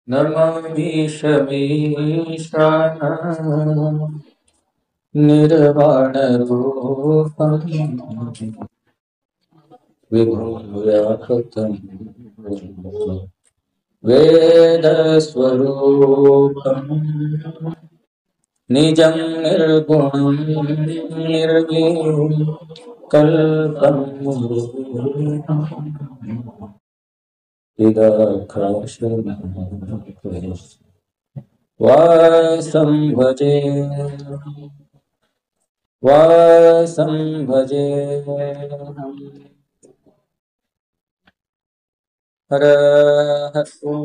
नमामिषमीशानम् निर्वाणरूपम् विभूयाकृतम् वेदस्वरूपम् निजं निर्गुणं निर्विकल्पम् वासं भजे हरः ॐ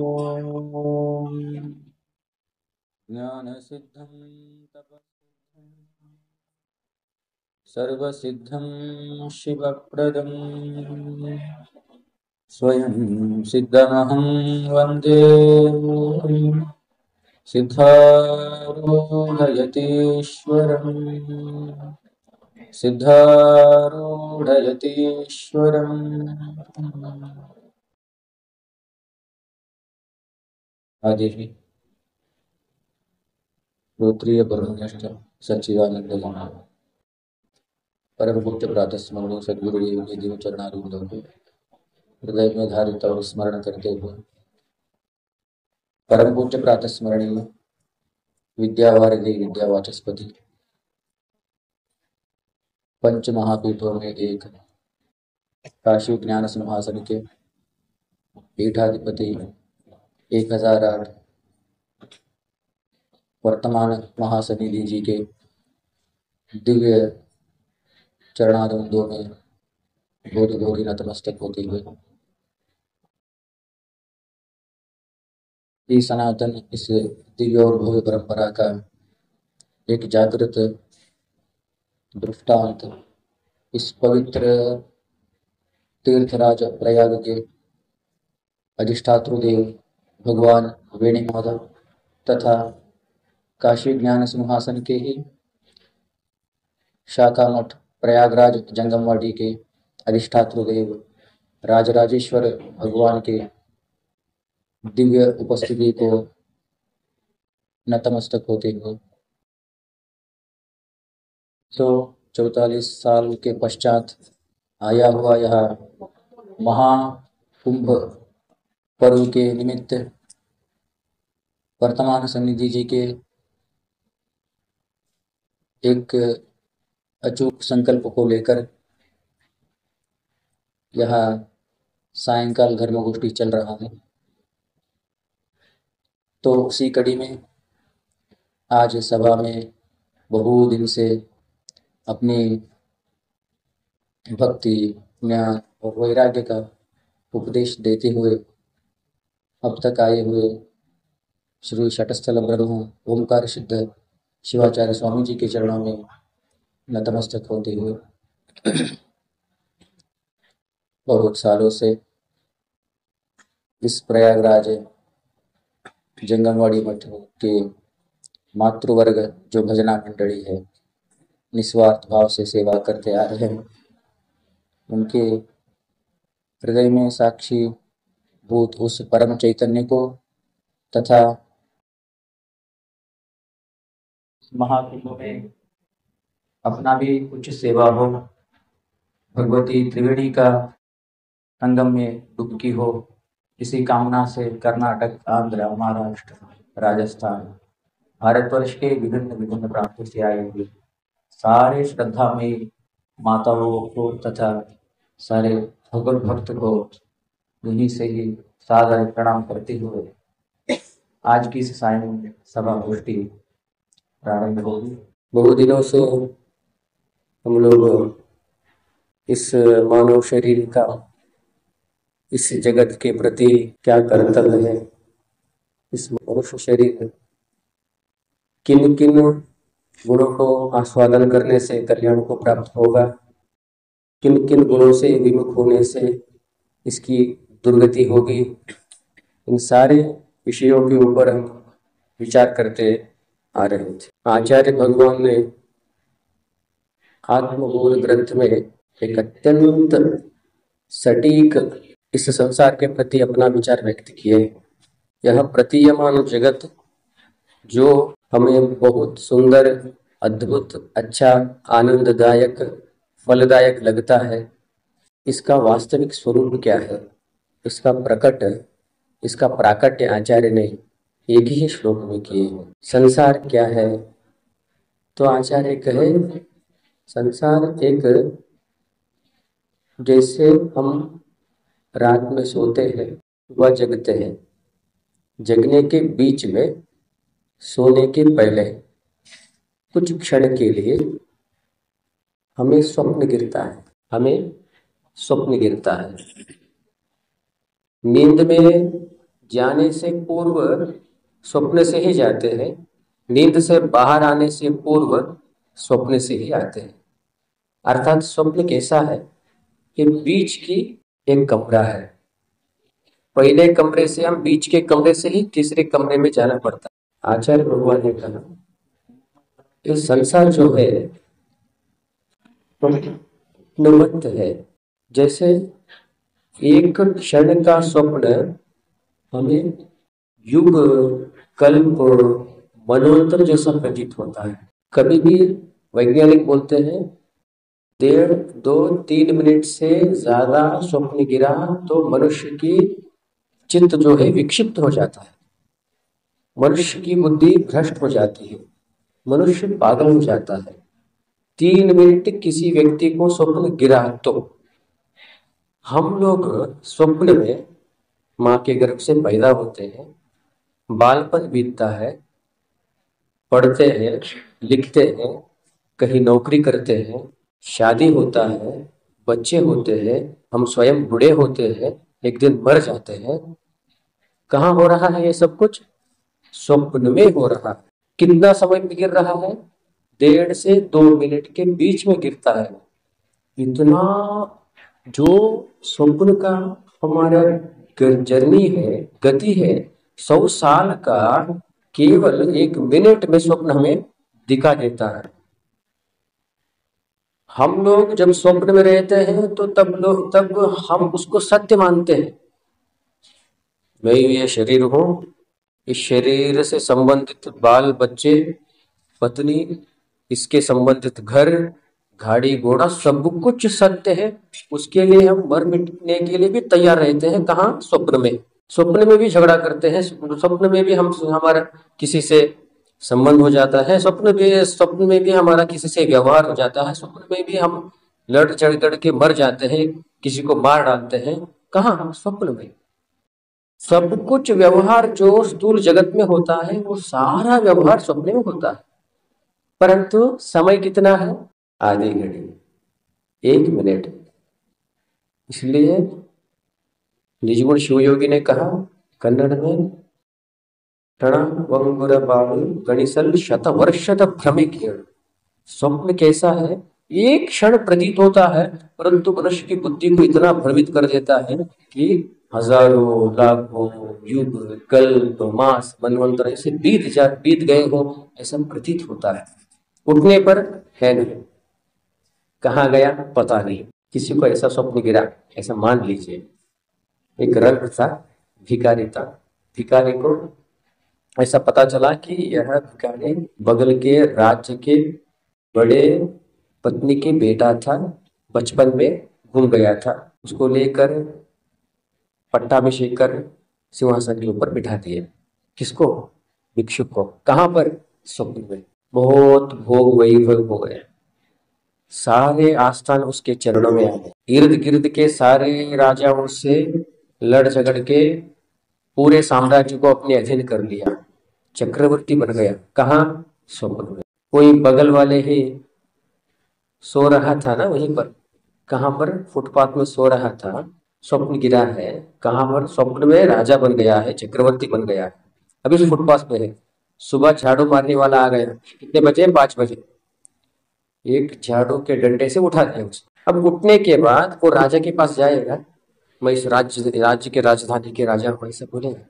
ज्ञानसिद्धं तपःसिद्धं सर्वसिद्धं शिवप्रदं स्वयं सिद्धमहं वन्दे सिद्धारूढयतीश्वरम् आदिः श्रोत्रिय ब्रह्मनिष्ठ सच्चिदानंद परम गुप्त प्रातः स्मरणीय सद्गुरुदेव के दिव्य चरणारूंदों को हृदय में धारित और स्मरण करते हुए परम पूज्य प्रातः स्मरणीय विद्यावारिधि विद्यावाचस्पति पंच महापीठों में एक काशी ज्ञान सिंहासन के पीठाधिपति 1008 वर्तमान महासनिधि जी के दिव्य चरणारविंदों में भोरी भोरी नतमस्तक होते हुए इस सनातन इस दिव्य और भव्य परंपरा का एक जागृत दृष्टांत इस पवित्र तीर्थराज प्रयाग के अधिष्ठातृदेव भगवान वेणुमाधव तथा काशी ज्ञान सिंहासन के ही शाखा मठ प्रयागराज जंगमवाड़ी के अधिष्ठातृदेव राजराजेश्वर भगवान के दिव्य उपस्थिति को नतमस्तक होते हुए 144 साल के पश्चात आया हुआ यह महाकुंभ पर्व के निमित्त वर्तमान सन्निधि जी के एक अचूक संकल्प को लेकर यह सायंकाल धर्मगोष्ठी चल रहा है। तो उसी कड़ी में आज सभा में बहु दिन से अपनी भक्ति ज्ञान और वैराग्य का उपदेश देते हुए अब तक आए हुए श्री शटस्थल ब्रह्म ओमकार सिद्ध शिवाचार्य स्वामी जी के चरणों में नतमस्तक होते हुए बहुत सालों से इस प्रयागराज जंगमवाड़ी मठ के मातृवर्ग जो भजना मंडली है निस्वार्थ भाव से सेवा करते आ रहे हैं, उनके हृदय में साक्षी भूत उस परम चैतन्य को तथा महाकुंभ में अपना भी कुछ सेवा हो, भगवती त्रिवेणी का संगम में डुबकी हो, इसी कामना से कर्नाटक, आंध्र, महाराष्ट्र, राजस्थान, भारतवर्ष के विभिन्न विभिन्न प्रांतों से आए हुए सारे श्रद्धा में माताओं को तथा सारे भगवत भक्त को उन्हीं से ही सादर प्रणाम करते हुए आज की इस सायं सभा गोष्ठी प्रारंभ होगी। बहुत दिनों से हम लोग इस मानव शरीर का इस जगत के प्रति क्या कर्तव्य है, इस मनुष्य शरीर किन किन गुणों को आस्वादन करने से कल्याण को प्राप्त होगा, किन किन गुणों से विमुख होने से इसकी दुर्गति होगी, इन सारे विषयों के ऊपर हम विचार करते आ रहे थे। आचार्य भगवान ने आत्मबोध ग्रंथ में एक अत्यंत सटीक इस संसार के प्रति अपना विचार व्यक्त किए। यह प्रतीयमान जगत जो हमें बहुत सुंदर, अद्भुत, अच्छा, आनंददायक, फलदायक लगता है, इसका वास्तविक स्वरूप क्या है, इसका प्राकट्य आचार्य ने एक ही श्लोक में किए हैं। संसार क्या है? तो आचार्य कहे संसार एक, जैसे हम रात में सोते हैं व जगते हैं, जगने के बीच में, सोने के पहले कुछ क्षण के लिए हमें स्वप्न गिरता है। नींद में जाने से पूर्व स्वप्न से ही जाते हैं, नींद से बाहर आने से पूर्व स्वप्न से ही आते हैं। अर्थात स्वप्न कैसा है कि बीच की एक कमरा है, पहले कमरे से हम बीच के कमरे से ही तीसरे कमरे में जाना पड़ता है। आचार्य भगवान ने कहा कि संसार जो है स्वप्नवत है, जैसे एक क्षण का स्वप्न हमें युग, कल्प, मनोन्तर जैसा प्रतीत होता है। कभी भी वैज्ञानिक बोलते हैं 1.5, 2, 3 मिनट से ज्यादा स्वप्न गिरा तो मनुष्य की चित्त जो है विक्षिप्त हो जाता है, मनुष्य की बुद्धि भ्रष्ट हो जाती है, मनुष्य पागल हो जाता है। 3 मिनट किसी व्यक्ति को स्वप्न गिरा तो हम लोग स्वप्न में माँ के गर्भ से पैदा होते हैं, बालपन बीतता है, पढ़ते हैं, लिखते हैं, कहीं नौकरी करते हैं, शादी होता है, बच्चे होते हैं, हम स्वयं बूढ़े होते हैं, एक दिन मर जाते हैं। कहाँ हो रहा है ये सब कुछ? स्वप्न में हो रहा है। कितना समय में गिर रहा है? 1.5 से 2 मिनट के बीच में गिरता है। इतना जो स्वप्न का हमारा जर्नी है, गति है, 100 साल का केवल 1 मिनट में स्वप्न हमें दिखा देता है। हम लोग जब स्वप्न में रहते हैं तो तब हम उसको सत्य मानते हैं। मैं ये शरीर हूं, इस शरीर से संबंधित बाल बच्चे, पत्नी, इसके संबंधित घर, गाड़ी घोड़ा, सब कुछ सत्य है। उसके लिए हम मर मिटने के लिए भी तैयार रहते हैं। कहाँ? स्वप्न में। स्वप्न में भी झगड़ा करते हैं, स्वप्न में भी हमारा किसी से संबंध हो जाता है, स्वप्न में भी हमारा किसी से व्यवहार हो जाता है, स्वप्न में भी हम लड़ झगड़ के मर जाते हैं, किसी को मार डालते हैं। कहाँ? स्वप्न में। सब कुछ व्यवहार जो स्थूल जगत में होता है वो सारा व्यवहार स्वप्न में होता है। परंतु समय कितना है? आधी घड़ी, 1 मिनट। इसलिए निजगुण शिवयोगी ने कहा कन्नड़ में, गणिसल शतवर्षद भ्रमिकीर्ण। स्वप्न कैसा है? एक क्षण प्रतीत होता है, परंतु मनुष्य की बुद्धि को इतना भ्रमित कर देता है कि हजारों, लाखों, युग, कल्प, मास, मनवंतर ऐसे बीत गए हो ऐसा प्रतीत होता है। उठने पर है नहीं, कहाँ गया पता नहीं। किसी को ऐसा स्वप्न गिरा, ऐसा मान लीजिए एक रंग था, भिखारी था, भिखारी को ऐसा पता चला कि यह भिखारी बगल के राज्य के बड़े पत्नी के बेटा था, बचपन में गुम गया था। उसको लेकर पट्टाभिषेक कर सिंहासन के ऊपर बिठा दिए। किसको? भिक्षुक को। कहाँ पर? स्वप्न में। बहुत भोग वैभव हो गए, सारे आस्थान उसके चरणों में आ गए, इर्द गिर्द के सारे राजाओं से लड़ झगड़ के पूरे साम्राज्य को अपने अधीन कर लिया, चक्रवर्ती बन गया। कहाँ? स्वप्न में। कोई बगल वाले ही सो रहा था ना वहीं पर, कहाँ पर? फुटपाथ में सो रहा था, स्वप्न गिरा है। कहाँ पर? स्वप्न में राजा बन गया है, चक्रवर्ती बन गया है, अभी तो फुटपाथ पे है। सुबह झाड़ू मारने वाला आ गया, कितने बजे? 5 बजे। एक झाड़ू के डंडे से उठा दिया उसने। अब उठने के बाद वो राजा के पास जाएगा, मैं इस राज्य के राजधानी के राजा हूं, ऐसा बोलेगा?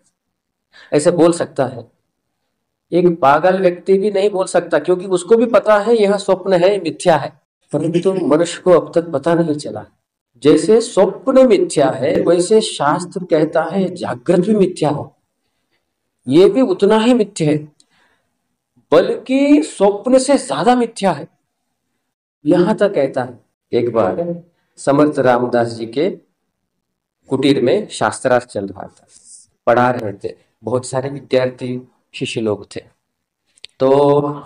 ऐसे बोल सकता है? एक पागल व्यक्ति भी नहीं बोल सकता, क्योंकि उसको भी पता है यह स्वप्न है, मिथ्या है। परंतु मनुष्य को अब तक पता नहीं चला। जैसे स्वप्न मिथ्या है, वैसे शास्त्र कहता है जागृत भी मिथ्या हो। ये भी उतना ही मिथ्या है, बल्कि स्वप्न से ज्यादा मिथ्या है। यहां तक कहता है, एक बार समर्थ रामदास जी के कुटीर में शास्त्रार्थ चल रहा था, पढ़ा रहे थे, बहुत सारे विद्यार्थी शिष्य लोग थे। तो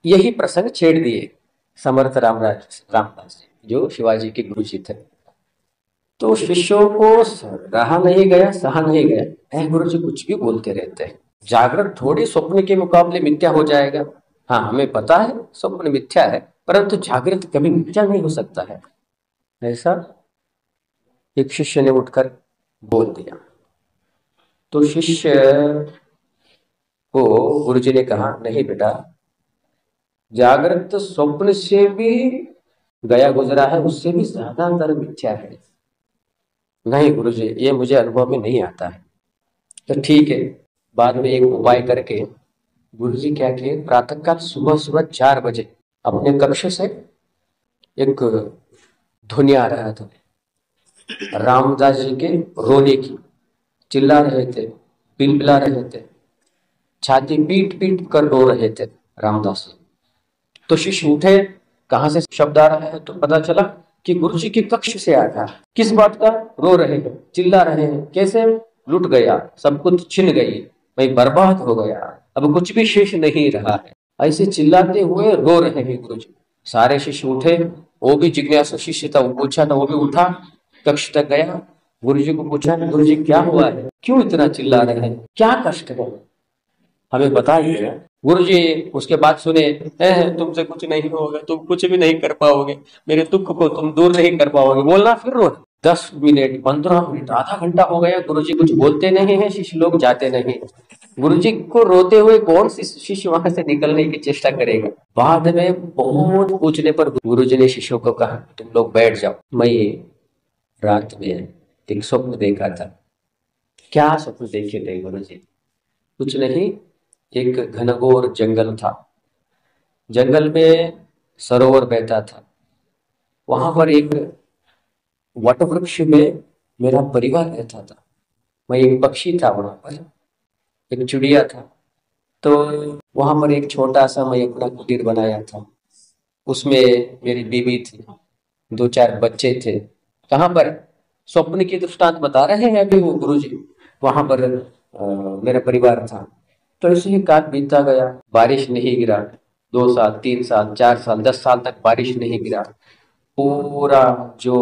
यही प्रसंग छेड़ दिए समर्थ रामदास जी, जो शिवाजी के गुरु जी थे। तो शिष्यों को रहा नहीं गया, सहा नहीं गया, ऐ गुरु जी कुछ भी बोलते रहते हैं, जागरण थोड़ी स्वप्न के मुकाबले मिथ्या हो जाएगा। हाँ, हमें पता है स्वप्न मिथ्या है, परंतु जागृत कभी मिथ्या नहीं हो सकता है। ऐसा एक शिष्य ने उठकर बोल दिया। तो शिष्य को गुरुजी ने कहा, नहीं बेटा, जागृत स्वप्न से भी गया गुजरा है, उससे भी ज्यादा अंतर मिथ्या है। नहीं गुरुजी, ये मुझे अनुभव में नहीं आता है। तो ठीक है, बाद में एक उपाय करके गुरुजी क्या किए, प्रातःकाल सुबह सुबह 4 बजे अपने कक्ष से एक ध्वनि आ रहा था रामदास जी के रोने की, चिल्ला रहे थे, पिलपिला रहे थे, छाती पीट पीट कर रो रहे थे रामदास जी। तो शिष्य उठे, कहां से शब्द आ रहा है, तो पता चला कि गुरु जी के कक्ष से आ रहा है। किस बात का? रो रहे हैं, चिल्ला रहे हैं, कैसे? लुट गया, सब कुछ छिन गई, मैं बर्बाद हो गया, अब कुछ भी शेष नहीं रहा है, ऐसे चिल्लाते हुए रो रहे हैं गुरु जी। सारे शिष्य उठे, वो भी जिज्ञासु शिष्य था, वो पूछा था, वो भी उठा, कक्ष तक गया, गुरु जी को पूछा, गुरु जी क्या हुआ है, क्यों इतना चिल्ला रहे हैं, क्या कष्ट है, हमें बताइए। गुरु जी उसके बाद सुने, तुमसे कुछ नहीं होगा, तुम कुछ भी नहीं कर पाओगे, मेरे दुख को तुम दूर नहीं कर पाओगे, बोलना फिर रो। 10 मिनट, 15 मिनट, आधा घंटा हो गया, गुरु जी कुछ बोलते नहीं है, शिष्य लोग जाते नहीं। गुरु जी को रोते हुए कौन सी शिष्य वहां से निकलने की चेष्टा करेगा। बाद में बहुत पूछने पर गुरु जी ने शिष्यों को कहा, तुम लोग बैठ जाओ, मैं रात में एक स्वप्न देखा था। क्या स्वप्न देखे थे गुरु जी? कुछ नहीं, एक घनघोर जंगल था, जंगल में सरोवर बहता था, वहां पर एक वटवृक्ष में मेरा परिवार रहता था, मैं एक पक्षी था, वहां पर एक चिड़िया था। तो वहां पर एक छोटा सा मैं अपना कुटीर बनाया था, उसमें मेरी बीवी थी, 2-4 बच्चे थे। कहाँ पर? स्वप्न की दृष्टांत बता रहे हैं अभी वो गुरुजी। वहां पर मेरा परिवार था। तो ऐसे ही काल बीतता गया, बारिश नहीं गिरा, 2 साल, 3 साल, 4 साल, 10 साल तक बारिश नहीं गिरा, पूरा जो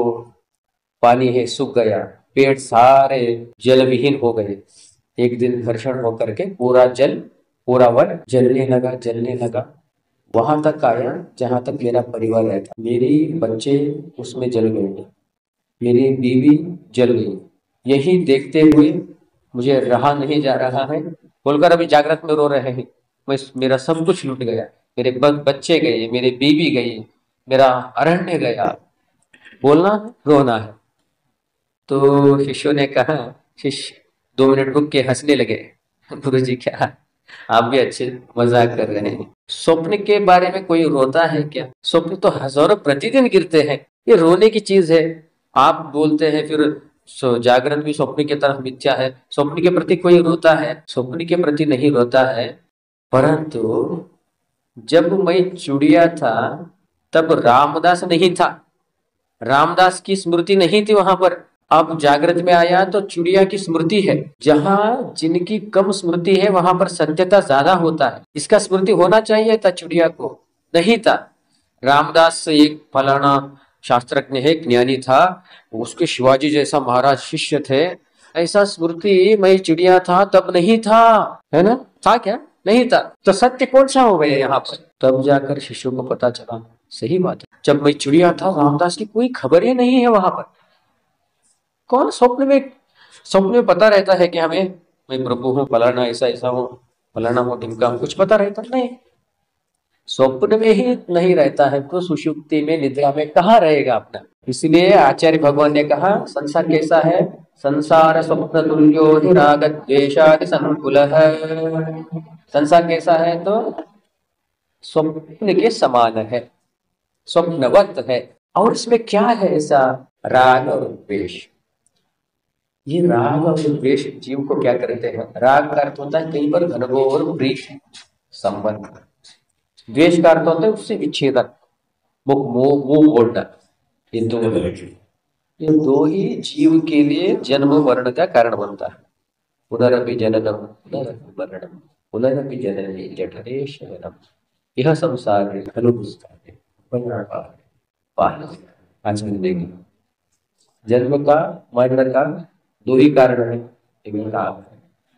पानी है सूख गया, पेड़ सारे जल विहीन हो गए। एक दिन घर्षण होकर के पूरा जल, पूरा वन जलने लगा। वहां तक आया जहां तक मेरा परिवार रहता, मेरी बच्चे उसमें जल गए, मेरी बीवी जल गई। यही देखते हुए मुझे रहा नहीं जा रहा है, बोलकर अभी जागृत में रो रहे हैं, मैं मेरा सब कुछ लूट गया, मेरे बच्चे गए, मेरी बीवी गई, मेरा अरण्य गया, बोलना है, रोना है। तो शिष्यों ने कहा, शिष्य 2 मिनट रुक के हंसने लगे। गुरु जी क्या, आप भी अच्छे मजाक कर रहे हैं, स्वप्न के बारे में कोई रोता है क्या? स्वप्न तो हजारों प्रतिदिन गिरते हैं, ये रोने की चीज है। आप बोलते हैं फिर जागरण भी स्वप्न की तरफ मिथ्या है, स्वप्न के प्रति कोई रोता है? स्वप्न के प्रति नहीं रोता है, परंतु जब मैं चुड़िया था तब रामदास नहीं था, रामदास की स्मृति नहीं थी वहां पर। अब जागृत में आया तो चिड़िया की स्मृति है। जहां जिनकी कम स्मृति है वहां पर सत्यता ज्यादा होता है। इसका स्मृति होना चाहिए था, चिड़िया को नहीं था। रामदास एक फलाना शास्त्रज्ञ है, ज्ञानी था, उसके शिवाजी जैसा महाराज शिष्य थे, ऐसा स्मृति मैं चिड़िया था तब नहीं था, है ना? था क्या? नहीं था। तो सत्य कौन सा हो गया यहाँ पर? तब जाकर शिष्यों को पता चला, सही बात है, जब मैं चिड़िया था रामदास की कोई खबर ही नहीं है वहां पर। कौन स्वप्न में पता रहता है कि हमें, मैं प्रभु हूँ, फलाना ऐसा ऐसा हूँ, फलाना हूँ, ढिमका हूँ, कुछ पता रहता नहीं, स्वप्न में ही नहीं रहता है तो सुषुप्ति में, निद्रा में कहाँ रहेगा अपना। इसलिए आचार्य भगवान ने कहा, संसार कैसा है? संसार स्वप्न तुल्यो राग द्वेषादि संकुलः। संसार कैसा है? तो स्वप्न के समान है, स्वप्नवत है। और इसमें क्या है ऐसा? राग और द्वेष। ये राग और द्वेष जीव को क्या करते हैं? राग का अर्थ होता है कहीं पर घनघोर प्रीति संबंध, द्वेष का अर्थ होता है उससे विच्छेदन, मुख मोह मुंह मोड़ना। ये दो ये दो ही जीव के लिए जन्म मरण का कारण बनता है। पुनरपि जननम पुनरपि मरणम पुनरपि जननी जठरे शयनम यह संसार खलु दुष्कारे आज देगी। जन्म का मरण का दो ही कारण है, एक राग है,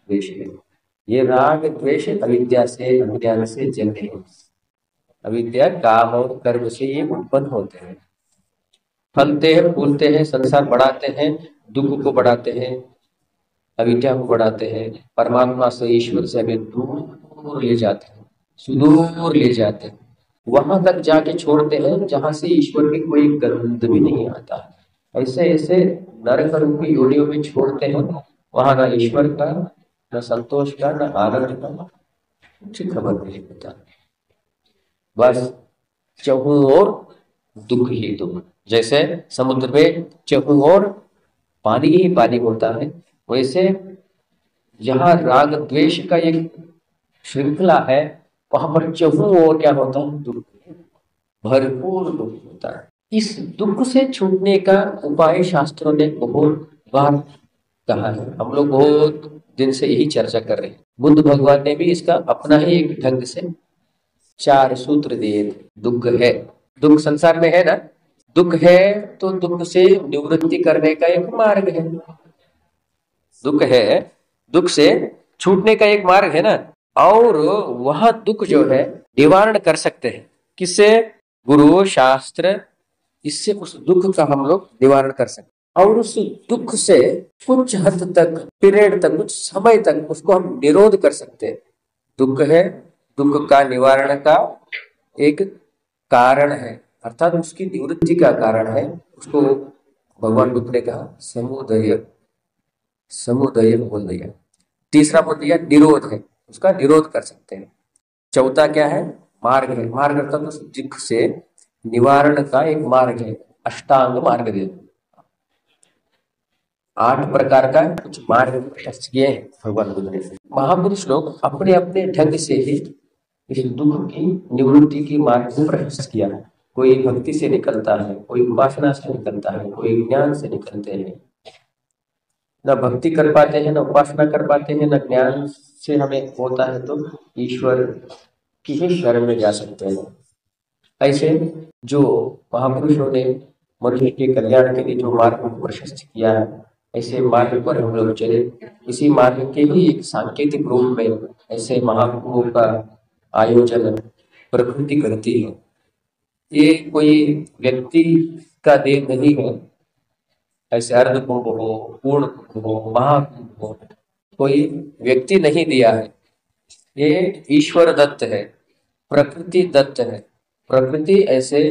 द्वेष है। ये राग द्वेष अविद्या से अज्ञान से जन्मे हैं। अविद्या काम और कर्म से ये उत्पन्न होते हैं, फलते हैं, फूलते हैं, संसार बढ़ाते हैं, दुख को बढ़ाते हैं, अविद्या को बढ़ाते हैं, परमात्मा से ईश्वर से हमें दूर ले जाते हैं, सुदूर ले जाते हैं, वहां तक जाके छोड़ते हैं जहां से ईश्वर की कोई गंध भी नहीं आता। ऐसे ऐसे नरक रूपी योनियों में छोड़ते हैं, वहां ना ईश्वर का, न संतोष का, न आनंद का कुछ खबर नहीं होता। बस चहुं ओर दुख ही दुख। जैसे समुद्र में चहुं ओर पानी ही पानी होता है, वैसे जहां राग द्वेष का एक श्रृंखला है, वहां पर चहुं ओर क्या होता है? दुख, भरपूर दुख होता है। इस दुख से छूटने का उपाय शास्त्रों ने बहुत बार कहा है, हम लोग बहुत दिन से यही चर्चा कर रहे हैं। बुद्ध भगवान ने भी इसका अपना ही एक ढंग से 4 सूत्र दिए। दुख है, दुख संसार में है ना, दुख है तो दुख से निवृत्ति करने का एक मार्ग है। दुख है, दुख से छूटने का एक मार्ग है ना, और वह दुख जो है निवारण कर सकते हैं किससे? गुरु शास्त्र, इससे उस दुख का हम लोग निवारण कर सकते हैं। और उस दुख से कुछ हद तक, पीरियड तक, कुछ समय तक उसको हम निरोध कर सकते हैं। दुख है, दुख का निवारण का एक कारण है, अर्थात उसकी निवृत्ति का कारण है। उसको भगवान बुद्ध ने कहा समुदय, समुदय बोल दिया। तीसरा बोल दिया निरोध है, उसका निरोध कर सकते हैं। चौथा क्या है? मार्ग है। मार्ग अर्थात उस दुख से निवारण का एक मार्ग है, अष्टांग मार्ग दे। 8 प्रकार का कुछ मार्ग प्रशस्त किए हैं भगवान बुद्ध ने। महापुरुष लोग अपने अपने ढंग से ही इस दुख की निवृत्ति की मार्ग को प्रशस्त किया है। कोई भक्ति से निकलता है, कोई उपासना से निकलता है, कोई ज्ञान से निकलते हैं। न भक्ति कर पाते हैं, न उपासना कर पाते हैं, न ज्ञान से हमें होता है तो ईश्वर की ही शरण में जा सकते हैं। ऐसे जो महापुरुषों ने मनुष्य के कल्याण के लिए जो मार्ग को प्रशस्त किया है, ऐसे मार्ग पर हम लोग चले। इसी मार्ग के ही एक सांकेतिक रूप में ऐसे महाकुंभों का आयोजन प्रकृति करती है। ये कोई व्यक्ति का देन नहीं है, ऐसे अर्ध कुंभ हो, पूर्ण कुंभ हो, महाकुंभ हो, कोई व्यक्ति नहीं दिया है, ये ईश्वर दत्त है, प्रकृति दत्त है। प्रकृति ऐसे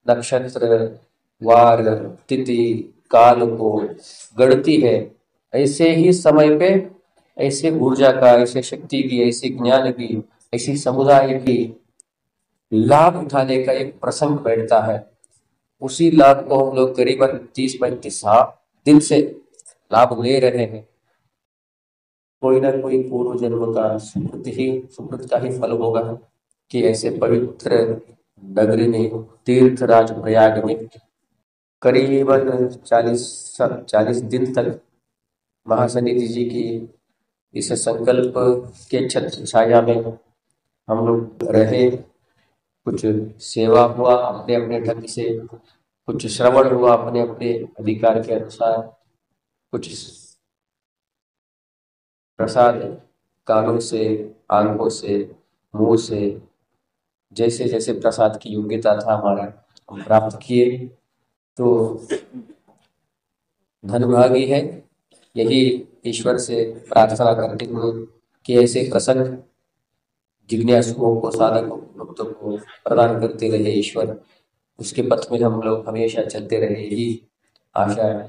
नक्षत्र, वार, तिथि, काल को गढ़ती है, ऐसे ही समय पे ऐसे ऊर्जा का, ऐसे शक्ति की, ऐसे ज्ञान की, ऐसी समुदाय की लाभ उठाने का एक प्रसंग बैठता है। उसी लाभ को हम लोग करीबन 30-35 दिन से लाभ ले रहे हैं। कोई ना कोई पूर्व जन्म का सुकृत का ही फल होगा कि ऐसे पवित्र नगरी में, तीर्थराज प्रयाग में करीबन 40 दिन तक महासन्निधि जी की इस संकल्प के छत्र छाया में हम लोग रहे। कुछ सेवा हुआ अपने अपने ढंग से, कुछ श्रवण हुआ अपने अपने अधिकार के अनुसार, कुछ प्रसाद कानों से, आंखों से, मुंह से, जैसे जैसे प्रसाद की योग्यता था हमारा हम प्राप्त किए। तो धनभागी है, यही ईश्वर से प्रार्थना करते हुए कि ऐसे प्रसंग जिज्ञासुओं को, साधकों भक्तों को प्रदान करते रहे ईश्वर। उसके पथ में हम लोग हमेशा चलते रहे, यही आशा है।